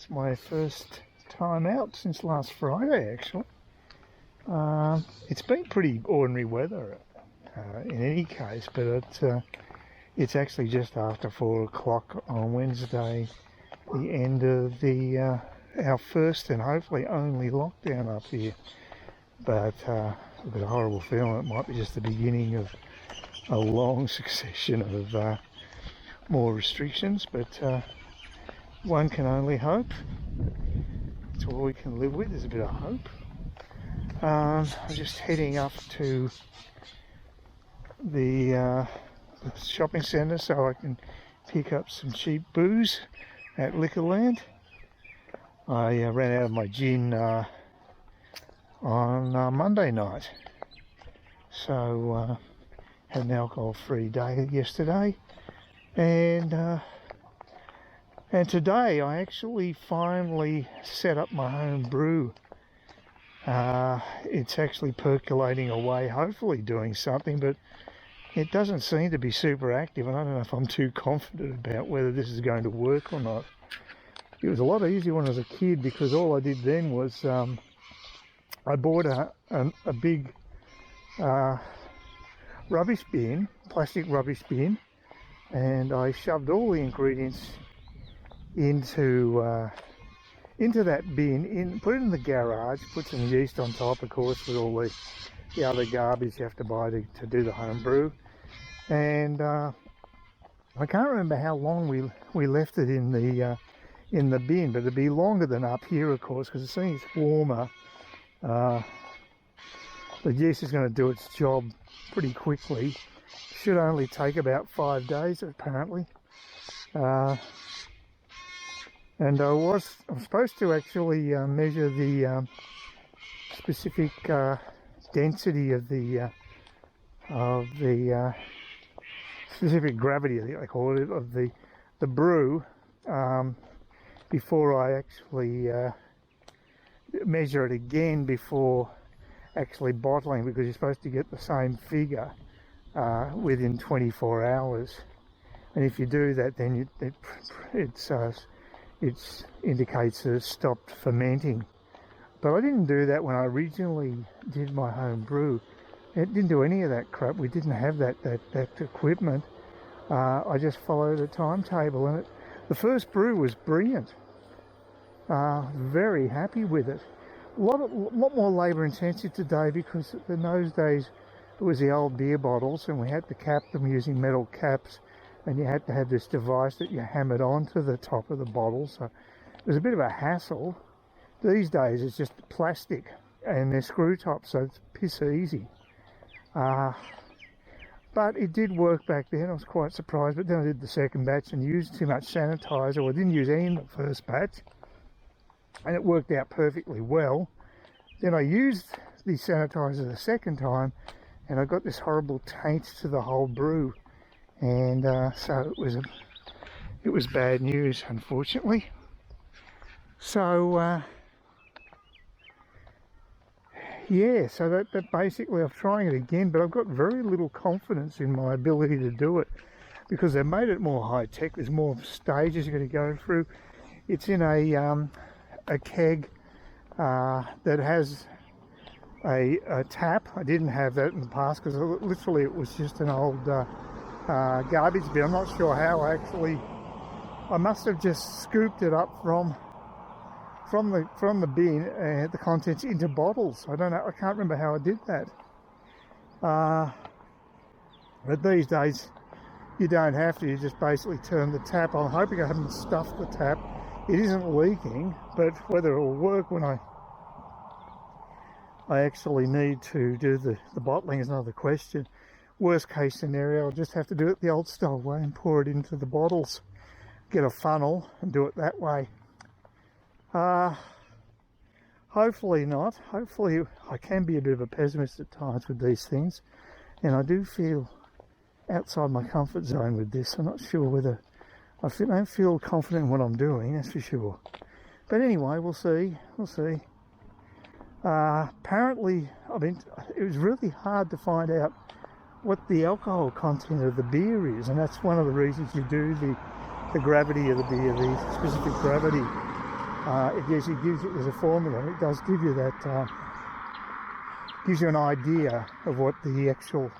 It's my first time out since last Friday, actually. It's been pretty ordinary weather in any case, but it's actually just after 4 o'clock on Wednesday, the end of our first and hopefully only lockdown up here. But I've got a horrible feeling it might be just the beginning of a long succession of more restrictions, but one can only hope. It's all we can live with, is a bit of hope. I'm just heading up to the shopping centre so I can pick up some cheap booze at Liquorland. I ran out of my gin on Monday night, so had an alcohol-free day yesterday, and today I actually finally set up my home brew. It's actually percolating away, hopefully doing something, but it doesn't seem to be super active, and I don't know if I'm too confident about whether this is going to work or not. It was a lot easier when I was a kid, because all I did then was I bought a big rubbish bin, plastic rubbish bin, and I shoved all the ingredients into that bin, put it in the garage, put some yeast on top, of course, with all the other garbage you have to buy to do the home brew. And I can't remember how long we left it in the bin, but it'd be longer than up here, of course, because as soon as it's warmer, the yeast is going to do its job pretty quickly. Should only take about 5 days, apparently. And I'm supposed to actually measure the specific density of the specific gravity, I think they call it, of the brew, before I actually measure it again before actually bottling, because you're supposed to get the same figure within 24 hours. And if you do that, then it indicates that it's stopped fermenting. But I didn't do that when I originally did my home brew. It didn't do any of that crap. We didn't have that equipment. I just followed a timetable, and the first brew was brilliant. Very happy with it. A lot more labour intensive today, because in those days it was the old beer bottles, and we had to cap them using metal caps, and you had to have this device that you hammered onto the top of the bottle, so it was a bit of a hassle. These days it's just plastic and they're screw tops, so it's piss easy. But it did work back then. I was quite surprised, but then I did the second batch and used too much sanitizer, or I didn't use any in the first batch, and it worked out perfectly well. Then I used the sanitizer the second time, and I got this horrible taint to the whole brew, and so it was bad news, unfortunately. So yeah, so that basically, I'm trying it again, but I've got very little confidence in my ability to do it, because they've made it more high tech. There's more stages you're going to go through. It's in a keg that has a tap. I didn't have that in the past, because literally it was just an old garbage bin. I'm not sure how I must have just scooped it up from the bin, the contents into bottles. I don't know, I can't remember how I did that. But these days you don't have to, you just basically turn the tap on. I'm hoping I haven't stuffed the tap. It isn't leaking, but whether it will work when I actually need to do the bottling is another question. Worst case scenario, I'll just have to do it the old style way and pour it into the bottles, get a funnel and do it that way. Hopefully not. Hopefully, I can be a bit of a pessimist at times with these things, and I do feel outside my comfort zone with this. I'm not sure whether I don't feel confident in what I'm doing, that's for sure. But anyway, we'll see. Apparently, it was really hard to find out what the alcohol content of the beer is, and that's one of the reasons you do the gravity of the beer, the specific gravity. it gives you, there's a formula, it does give you that, gives you an idea of what the actual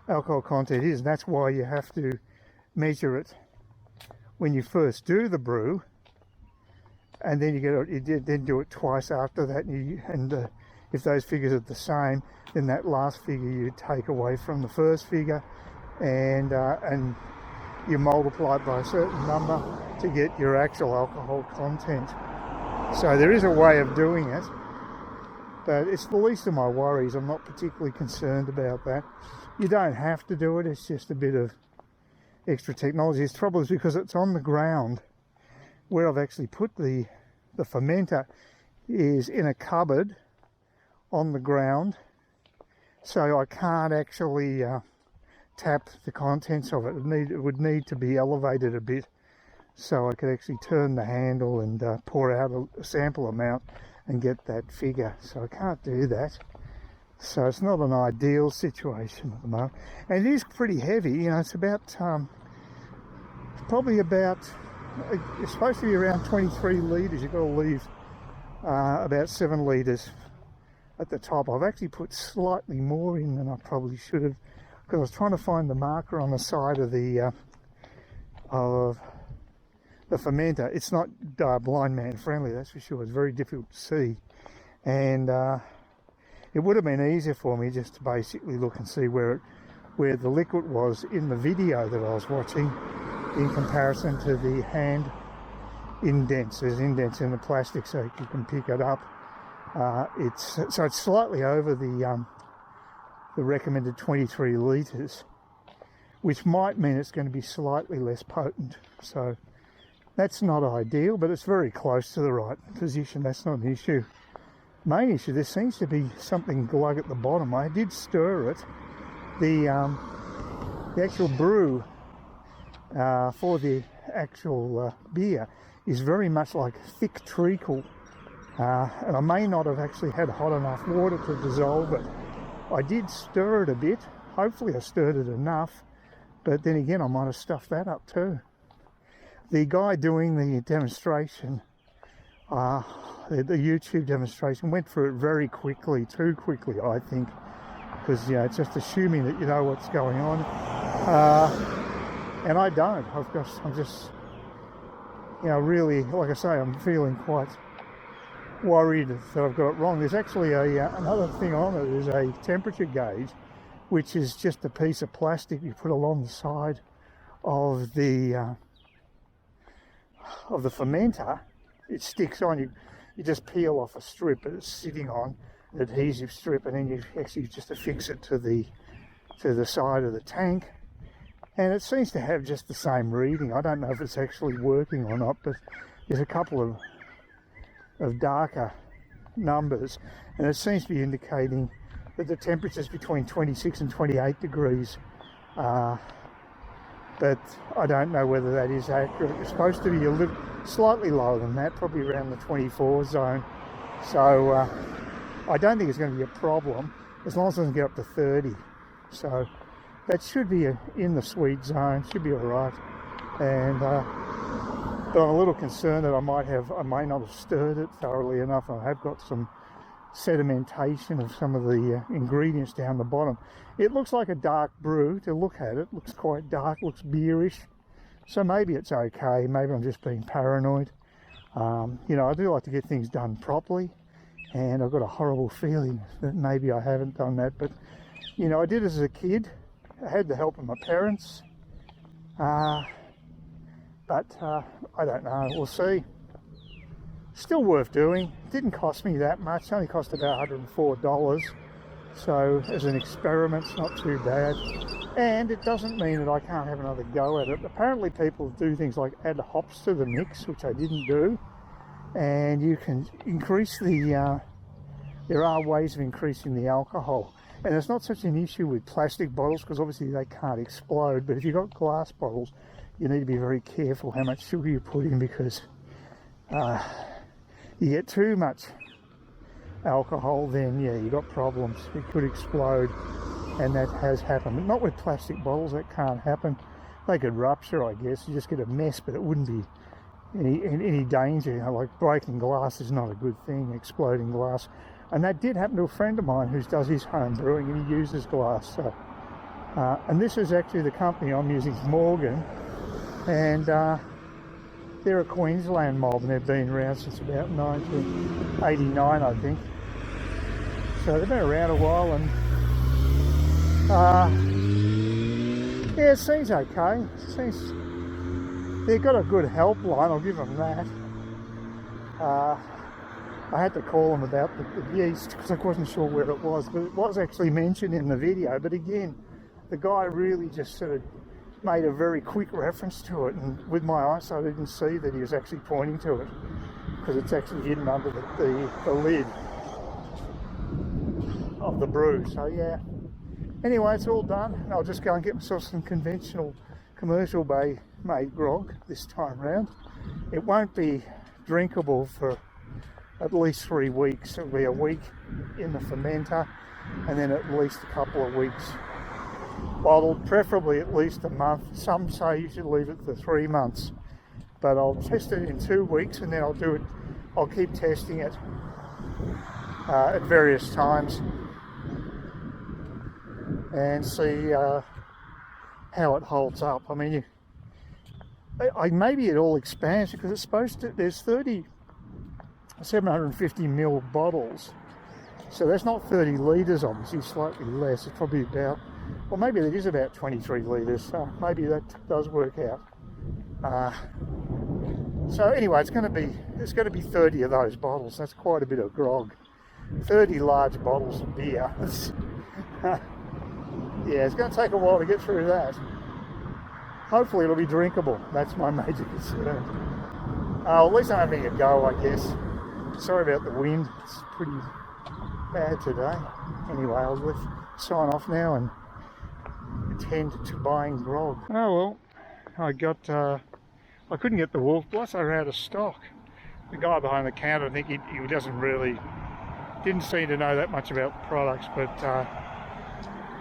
alcohol content is, and that's why you have to measure it when you first do the brew, and then you do it twice after that, and if those figures are the same, then that last figure you take away from the first figure, and you multiply it by a certain number to get your actual alcohol content. So there is a way of doing it, but it's the least of my worries. I'm not particularly concerned about that. You don't have to do it, it's just a bit of extra technology. The trouble is because it's on the ground, where I've actually put the fermenter is in a cupboard on the ground, so I can't actually tap the contents of it. It would need to be elevated a bit so I could actually turn the handle and pour out a sample amount and get that figure. So I can't do that. So it's not an ideal situation at the moment. And it is pretty heavy, you know, it's about, probably about, it's supposed to be around 23 litres. You've got to leave about 7 litres at the top. I've actually put slightly more in than I probably should have, because I was trying to find the marker on the side of the fermenter. It's not blind man friendly, that's for sure. It's very difficult to see, and it would have been easier for me just to basically look and see where the liquid was in the video that I was watching in comparison to the hand indents. There's indents in the plastic so you can pick it up. It's slightly over the recommended 23 litres, which might mean it's going to be slightly less potent. So that's not ideal, but it's very close to the right position. That's not an issue. Main issue, there seems to be something glug at the bottom. I did stir it. The actual brew for the actual beer is very much like thick treacle, and I may not have actually had hot enough water to dissolve it. I did stir it a bit. Hopefully I stirred it enough, but then again I might have stuffed that up too. The guy doing the demonstration, the YouTube demonstration, went through it very quickly, too quickly I think, because you know, it's just assuming that you know what's going on, and I don't. I'm just, you know, really, like I say, I'm feeling quite worried that I've got it wrong. There's actually another thing on it. Is a temperature gauge, which is just a piece of plastic you put along the side of the fermenter. It sticks on. You just peel off a strip that it's sitting on, an adhesive strip, and then you actually just affix it to the side of the tank, and it seems to have just the same reading. I don't know if it's actually working or not, but there's a couple of darker numbers, and it seems to be indicating that the temperature is between 26 and 28 degrees, but I don't know whether that is accurate. It's supposed to be a little slightly lower than that, probably around the 24 zone, so I don't think it's going to be a problem as long as it doesn't get up to 30. So that should be in the sweet zone, should be all right. And but I'm a little concerned that I may not have stirred it thoroughly enough. I have got some sedimentation of some of the ingredients down the bottom. It looks like a dark brew to look at. It looks quite dark, looks beerish, so maybe it's okay. Maybe I'm just being paranoid. You know, I do like to get things done properly, and I've got a horrible feeling that maybe I haven't done that. But you know, I did it as a kid. I had the help of my parents, but I don't know, we'll see. Still worth doing. It didn't cost me that much, it only cost about $104, so as an experiment it's not too bad, and it doesn't mean that I can't have another go at it. Apparently people do things like add hops to the mix, which I didn't do, and you can increase the there are ways of increasing the alcohol, and it's not such an issue with plastic bottles because obviously they can't explode, but if you've got glass bottles you need to be very careful how much sugar you put in, because you get too much alcohol, then yeah, you got problems. It could explode, and that has happened. But not with plastic bottles, that can't happen. They could rupture, I guess. You just get a mess, but it wouldn't be any danger. You know, like breaking glass is not a good thing, exploding glass. And that did happen to a friend of mine who does his home brewing, and he uses glass. So, and this is actually the company I'm using, Morgan, and they're a Queensland mob, and they've been around since about 1989, I think. So they've been around a while, and yeah, it seems okay. They've got a good helpline, I'll give them that. I had to call them about the yeast because I wasn't sure where it was, but it was actually mentioned in the video. But again, the guy really just sort of made a very quick reference to it, and with my eyesight I didn't see that he was actually pointing to it because it's actually hidden under the lid of the brew. So yeah, anyway, it's all done, and I'll just go and get myself some conventional commercial bay made grog this time round. It won't be drinkable for at least 3 weeks. It'll be a week in the fermenter and then at least a couple of weeks bottled, preferably at least a month. Some say you should leave it for 3 months, but I'll test it in 2 weeks, and then I'll keep testing it at various times and see how it holds up. I mean, maybe it all expands because it's supposed to, there's 750 ml bottles, so that's not 30 litres, obviously, slightly less. It's probably about, well, maybe it is about 23 litres, so maybe that does work out. So anyway, it's going to be 30 of those bottles. That's quite a bit of grog. 30 large bottles of beer. Yeah, it's going to take a while to get through that. Hopefully it'll be drinkable. That's my major concern. At least I'm having a go, I guess. Sorry about the wind. It's pretty bad today. Anyway, I'll sign off now and attend to buying grog. Oh well, I couldn't get the wolf, plus they were out of stock. The guy behind the counter, I think he didn't seem to know that much about the products, but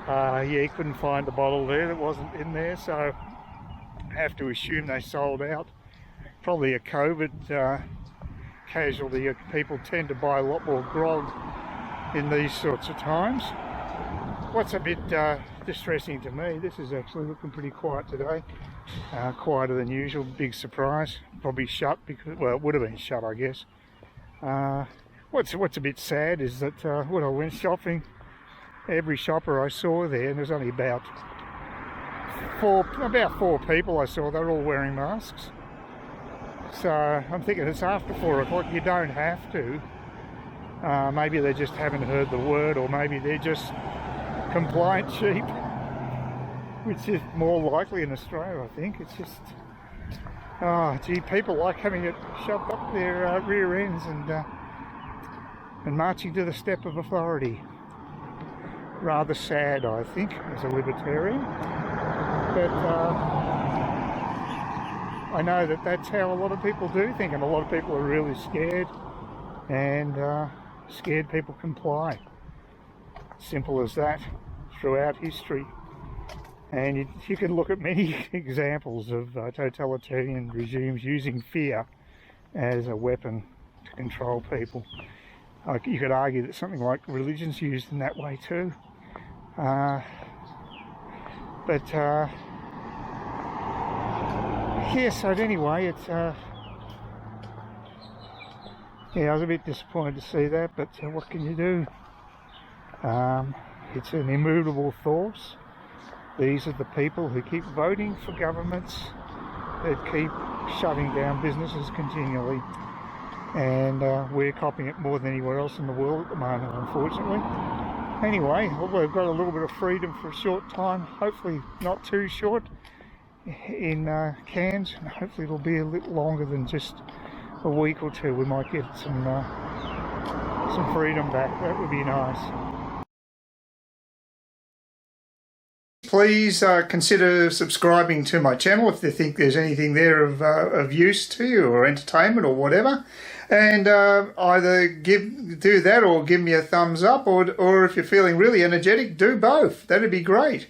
yeah, he couldn't find the bottle there that wasn't in there, so I have to assume they sold out. Probably a COVID casualty. People tend to buy a lot more grog in these sorts of times. What's a bit distressing to me, this is actually looking pretty quiet today, quieter than usual. Big surprise. Probably shut because, well, it would have been shut, I guess. What's a bit sad is that when I went shopping, every shopper I saw there, and there's only about four people I saw, they're all wearing masks. So I'm thinking it's after 4 o'clock, you don't have to. Maybe they just haven't heard the word, or maybe they're just compliant sheep, which is more likely in Australia, I think. It's just, oh gee, people like having it shoved up their rear ends and marching to the step of authority. Rather sad, I think, as a libertarian, but I know that that's how a lot of people do think, and a lot of people are really scared, and scared people comply. Simple as that throughout history. And you can look at many examples of totalitarian regimes using fear as a weapon to control people. You could argue that something like religion's used in that way too. Yeah, so anyway, it's yeah, I was a bit disappointed to see that, but what can you do? It's an immovable force. These are the people who keep voting for governments that keep shutting down businesses continually, and we're copying it more than anywhere else in the world at the moment, unfortunately. Anyway, we've got a little bit of freedom for a short time, hopefully not too short, in Cairns, and hopefully it'll be a little longer than just a week or two. We might get some freedom back. That would be nice. Please consider subscribing to my channel if you think there's anything there of use to you, or entertainment or whatever, and either do that or give me a thumbs up, or if you're feeling really energetic, do both. That'd be great.